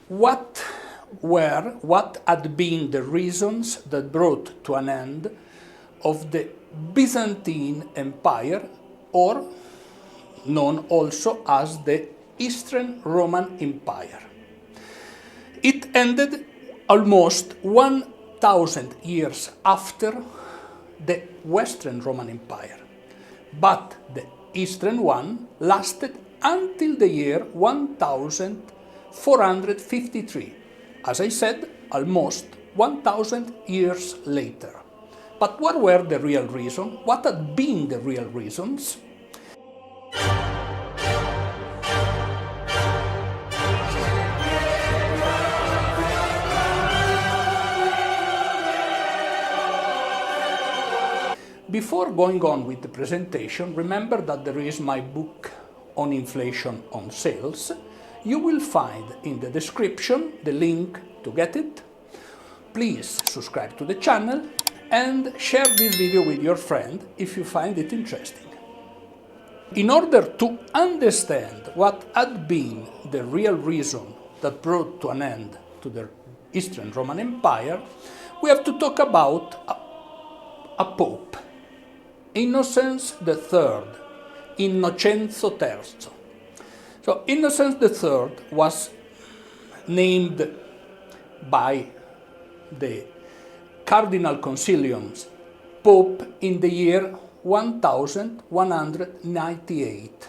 what had been the reasons that brought to an end of the Byzantine Empire, or known also as the Eastern Roman Empire. It ended almost 1,000 years after the Western Roman Empire, but the Eastern one lasted until the year 1453. As I said, almost 1,000 years later. But what were the real reasons? What had been the real reasons? Before going on with the presentation, remember that there is my book on inflation on sales. You will find in the description the link to get it. Please subscribe to the channel and share this video with your friend if you find it interesting. In order to understand what had been the real reason that brought to an end to the Eastern Roman Empire, we have to talk about a pope, Innocence III, Innocenzo III. So Innocence III was named by the Cardinal Conciliums Pope in the year 1198,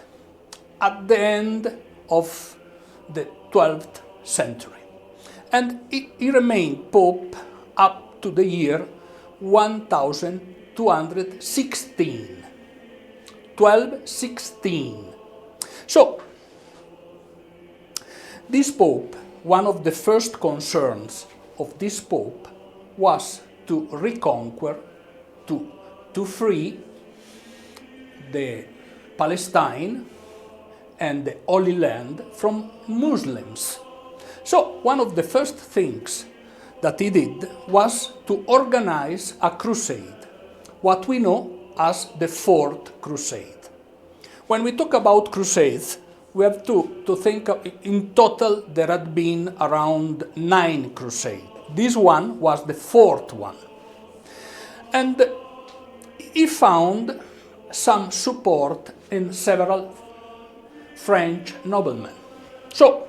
at the end of the 12th century. And he remained Pope up to the year 1216. 1216. So, this Pope, one of the first concerns of this Pope was to reconquer, to free the Palestine and the Holy Land from Muslims. So, one of the first things that he did was to organize a crusade, what we know as the Fourth Crusade. When we talk about crusades, we have to think in total there had been around 9 crusades. This one was the 4th one. And he found some support in several French noblemen. So,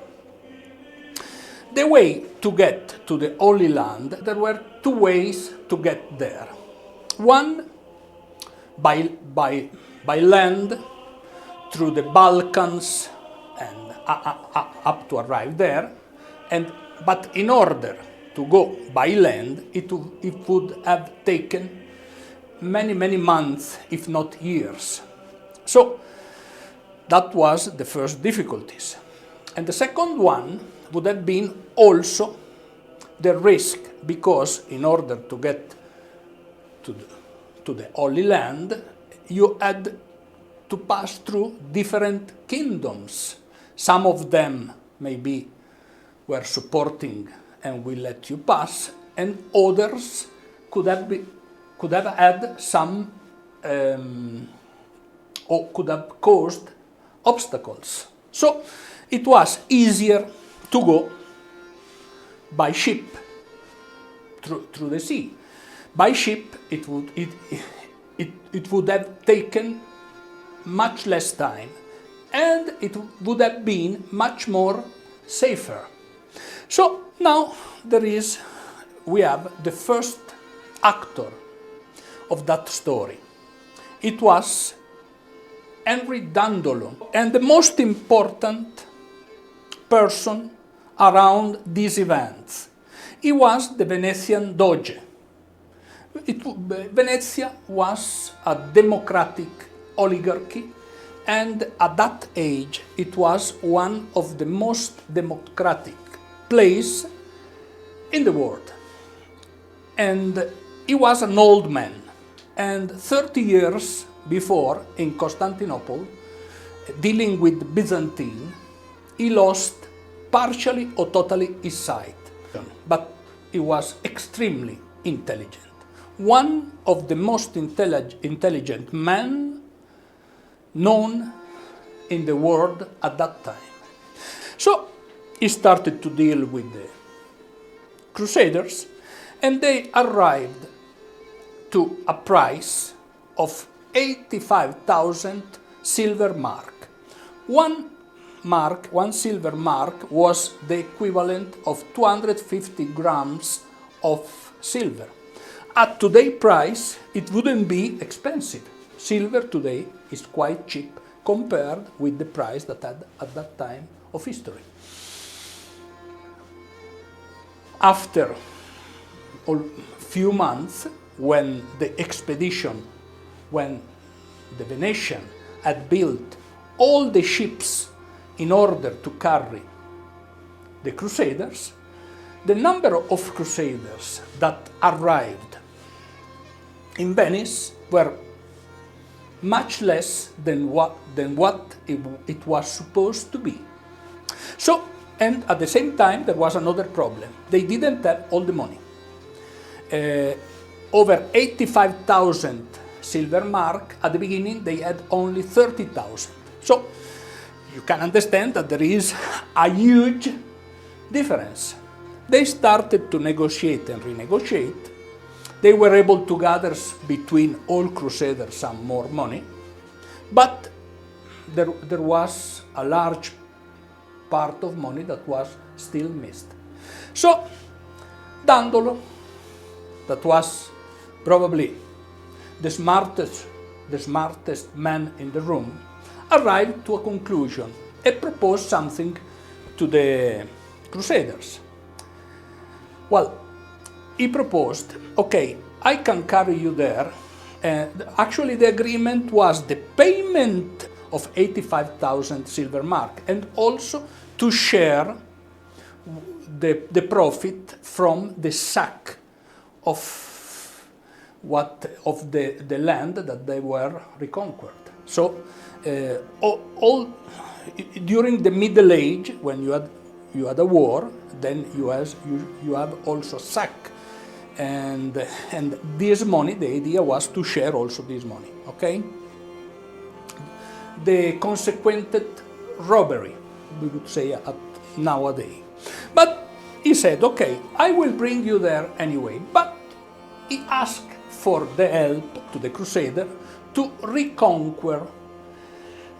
the way to get to the Holy Land, there were 2 ways to get there. One, by land, through the Balkans, and up to arrive there. But in order to go by land, it would have taken many months, if not years. So that was the first difficulties. And the second one would have been also the risk, because in order to get to the Holy Land, you had to pass through different kingdoms. Some of them maybe were supporting and will let you pass, and others could have had some or could have caused obstacles. So it was easier to go by ship through the sea. By ship, it would have taken much less time, and it would have been much more safer. So now we have the first actor of that story. It was Henry Dandolo, and the most important person around these events. He was the Venetian Doge. Venezia was a democratic oligarchy, and at that age it was one of the most democratic places in the world. And he was an old man, and 30 years before, in Constantinople, dealing with Byzantine, he lost partially or totally his sight. But he was extremely intelligent. One of the most intelligent men known in the world at that time. So he started to deal with the Crusaders, and they arrived to a price of 85,000 silver mark. One silver mark was the equivalent of 250 grams of silver. At today's price, it wouldn't be expensive. Silver today is quite cheap compared with the price that had at that time of history. After a few months, when the expedition, when the Venetian had built all the ships in order to carry the Crusaders, the number of Crusaders that arrived in Venice were much less than what it was supposed to be. So, and at the same time, there was another problem. They didn't have all the money. Over 85,000 silver mark. At the beginning, they had only 30,000. So, you can understand that there is a huge difference. They started to negotiate and renegotiate. They were able to gather between all Crusaders some more money, but there was a large part of money that was still missed. So, Dandolo, that was probably the smartest man in the room, arrived to a conclusion and proposed something to the Crusaders. Well, he proposed, okay, I can carry you there. Actually, the agreement was the payment of 85,000 silver mark and also to share the profit from the sack of the land that they were reconquered. So, during the Middle Age, when you had a war, then you have also sack, and this money, the idea was to share also this money. Okay. The consequent robbery, we would say nowadays. But he said, okay, I will bring you there anyway. But he asked for the help to the Crusader to reconquer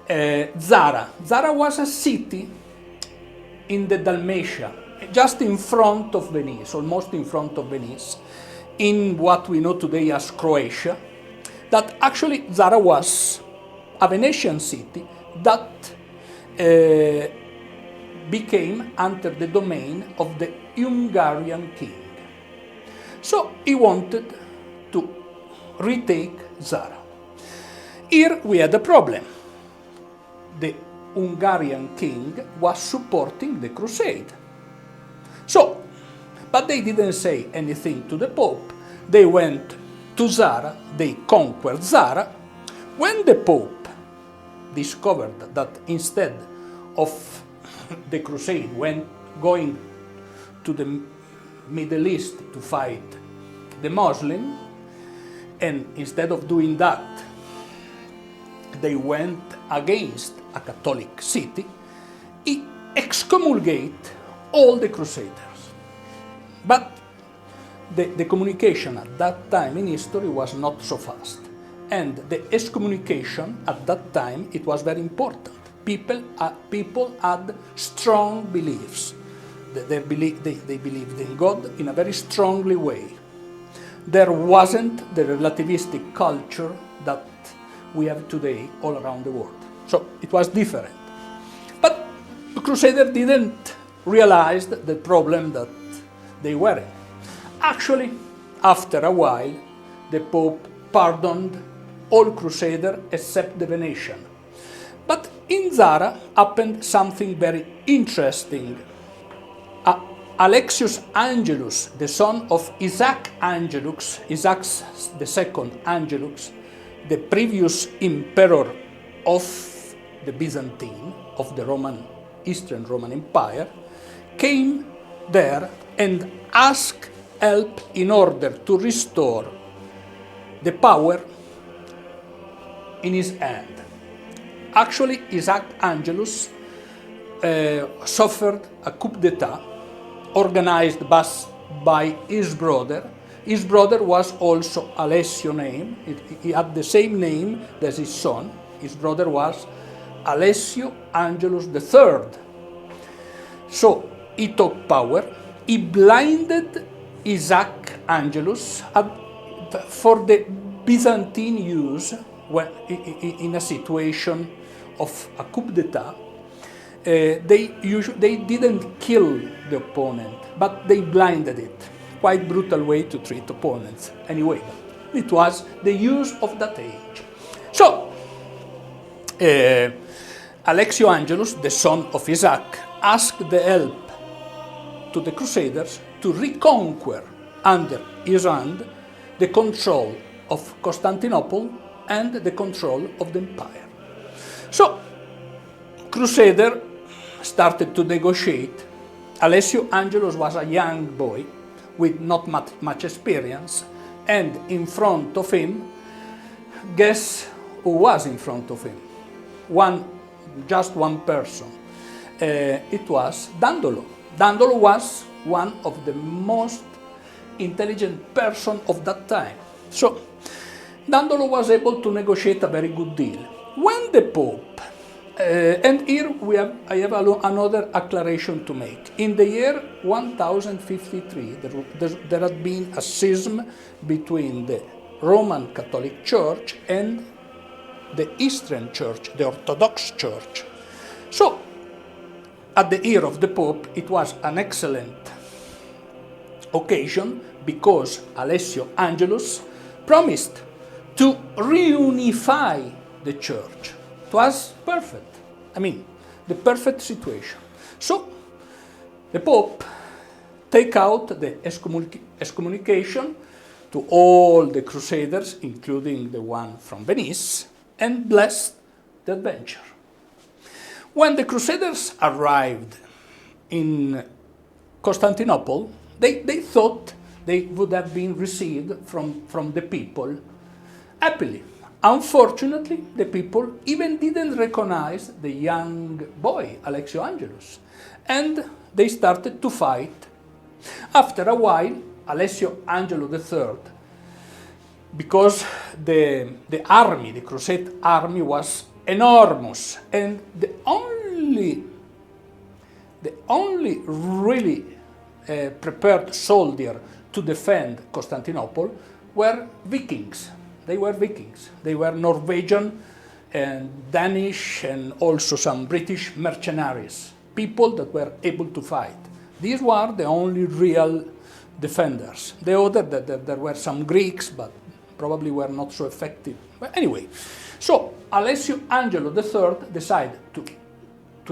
Zara. Zara was a city in the Dalmatia, just in front of Venice, almost in front of Venice, in what we know today as Croatia. That actually Zara was a Venetian city that became under the domain of the Hungarian king. So he wanted to retake Zara. Here we had a problem. The Hungarian king was supporting the crusade. So, but they didn't say anything to the Pope. They went to Zara, they conquered Zara. When the Pope discovered that instead of the crusade going to the Middle East to fight the Muslim, and instead of doing that, they went against a Catholic city, he excommunicated all the Crusaders. But the communication at that time in history was not so fast. And the excommunication at that time, it was very important. People had strong beliefs. They believed in God in a very strongly way. There wasn't the relativistic culture that we have today all around the world. So it was different. But the Crusaders didn't realize the problem that they were in. Actually, after a while, the Pope pardoned all Crusaders except the Venetian. But in Zara happened something very interesting. Alexius Angelus, the son of Isaac Angelus, Isaac's the second Angelus, the previous emperor of the Byzantine, of the Eastern Roman Empire, came there and asked help in order to restore the power in his hand. Actually, Isaac Angelus suffered a coup d'etat organized by his brother. His brother was also Alessio name. He had the same name as his son. His brother was Alessio Angelus III. So he took power. He blinded Isaac Angelus for the Byzantine use when, in a situation of a coup d'etat. They didn't kill the opponent, but they blinded it. Quite brutal way to treat opponents. Anyway, it was the use of that age. So, Alessio Angelus, the son of Isaac, asked the help to the Crusaders to reconquer under his hand the control of Constantinople and the control of the empire. So, Crusader started to negotiate. Alessio Angelus was a young boy with not much experience, and in front of him, guess who was in front of him? Just one person. It was Dandolo. Dandolo was one of the most intelligent person of that time. So, Dandolo was able to negotiate a very good deal. When the Pope, and here I have another acclaration to make. In the year 1053, there had been a schism between the Roman Catholic Church and the Eastern Church, the Orthodox Church. So, at the ear of the Pope, it was an excellent occasion because Alessio Angelus promised to reunify the church. It was perfect. I mean, the perfect situation. So, the Pope take out the excommunication to all the Crusaders, including the one from Venice, and blessed the adventure. When the Crusaders arrived in Constantinople, they thought they would have been received from the people happily. Unfortunately, the people even didn't recognize the young boy, Alessio Angelus, and they started to fight. After a while, Alessio Angelus III, because the Crusade army was enormous, and the only really prepared soldier to defend Constantinople were Vikings. They were Vikings. They were Norwegian and Danish and also some British mercenaries, people that were able to fight. These were the only real defenders. The other, there were some Greeks, but probably were not so effective. But anyway, so Alessio Angelus III decided to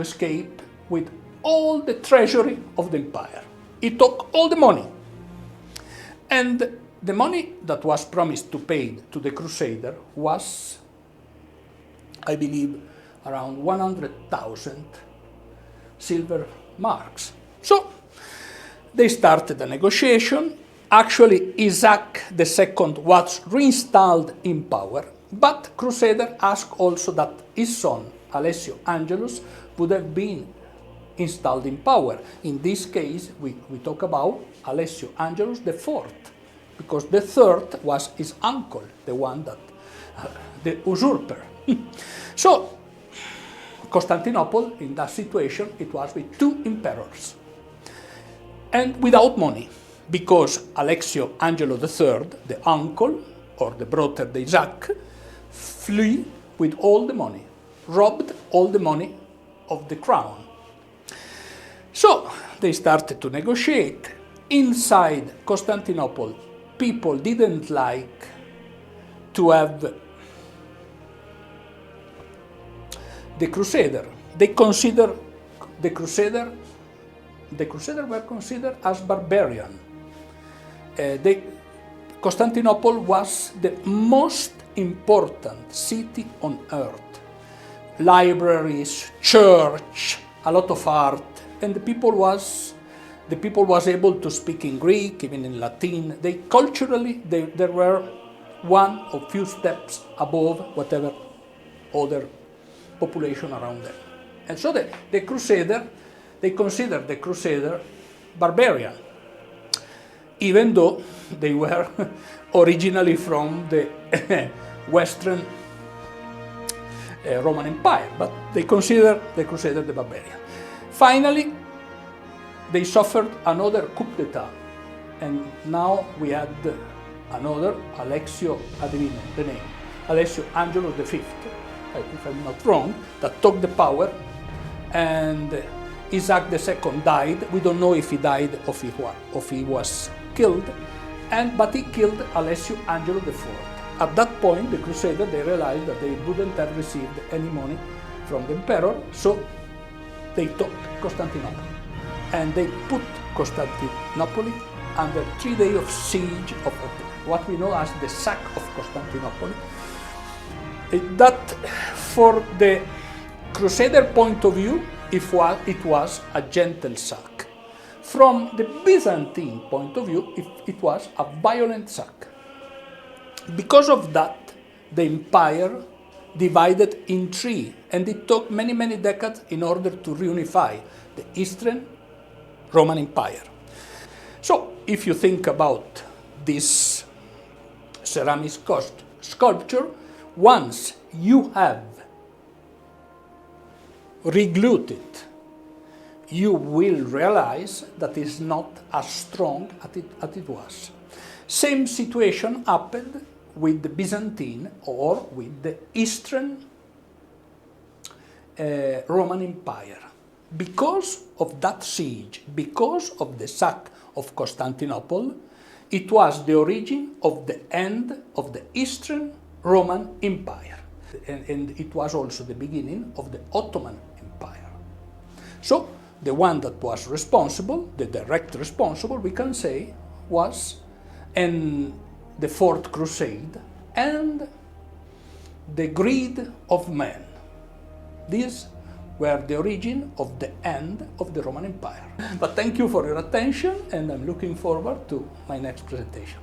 escape with all the treasury of the empire. He took all the money. And the money that was promised to pay to the Crusader was, I believe, around 100,000 silver marks. So they started a negotiation. Actually, Isaac II was reinstalled in power, but Crusader asked also that his son, Alessio Angelus, would have been installed in power. In this case, we talk about Alessio Angelus IV, because the third was his uncle, the one that, the usurper. So, Constantinople, in that situation, it was with two emperors, and without money, because Alessio Angelus III, the uncle, or the brother of Isaac, flew with all the money, robbed all the money of the crown. So they started to negotiate. Inside Constantinople, people didn't like to have the Crusader. They consider the Crusader were considered as barbarian. Constantinople was the most important city on earth. Libraries, church, a lot of art, and the people was able to speak in Greek, even in Latin. They were one or few steps above whatever other population around them. And so the Crusader, they considered the Crusader barbarian, even though they were originally from the Western Roman Empire, but they considered the Crusader the barbarian. Finally, they suffered another coup d'etat, and now we had another Alessio, adivino the name, Alessio Angelo V, if I'm not wrong, that took the power, and Isaac II died. We don't know if he died or if he was killed, but he killed Alessio Angelo IV. At that point, the Crusaders, they realized that they wouldn't have received any money from the emperor, so they took Constantinople. And they put Constantinople under 3 days of siege, of what we know as the sack of Constantinople. That, for the Crusader point of view, it was a gentle sack. From the Byzantine point of view, it was a violent sack. Because of that, the empire divided in 3, and it took many, many decades in order to reunify the Eastern Roman Empire. So, if you think about this ceramic sculpture, once you have reglued it, you will realize that it's not as strong as it was. Same situation happened with the Byzantine or with the Eastern Roman Empire. Because of that siege, because of the sack of Constantinople, it was the origin of the end of the Eastern Roman Empire. And it was also the beginning of the Ottoman Empire. So, the one that was responsible, the direct responsible, we can say, was in the Fourth Crusade and the greed of men. These were the origin of the end of the Roman Empire. But thank you for your attention, and I'm looking forward to my next presentation.